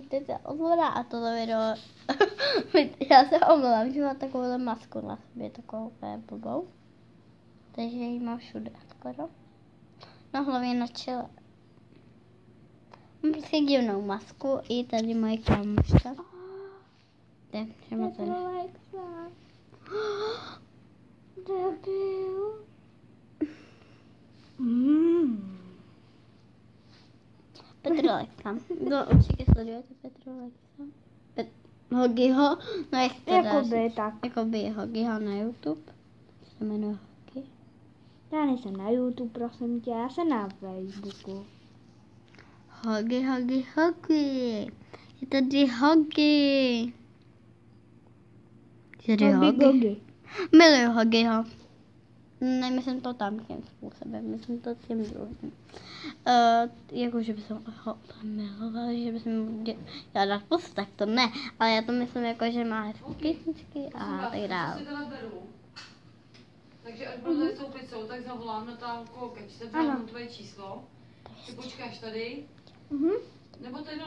Teď se omlouvá a tohle video. Já se omlouvám, že mám takovou masku na sobě, takovou blbou. Takže ji mám všude skoro. Na hlavě, na čele. Mám prostě divnou masku i tady moje kámoška. Kde? Že má tady. Debil. Petrolejka. No, určitě sledujete Petrolejka. Hogiho, no jak to Jakoby tak. Jakoby Hogiho na YouTube. Se jmenuje Hogi. Já nejsem na YouTube, prosím tě, já jsem na Facebooku. Hogi, Hogi, Hogi. Je tady Hogi. Je tady Hogi. Miluju Hogiho. Nemyslím to tam tím způsobem, myslím to tím druhým. Jakože bych ho milovala, že bych měla dát post, tak to ne. Ale já to myslím jako, že má hezký písničky a tak dále. Takže až budu tady s tou pizzou, tak zavolám Natálku Kečce, dám tvoje číslo. Ty počkáš tady. Nebo tady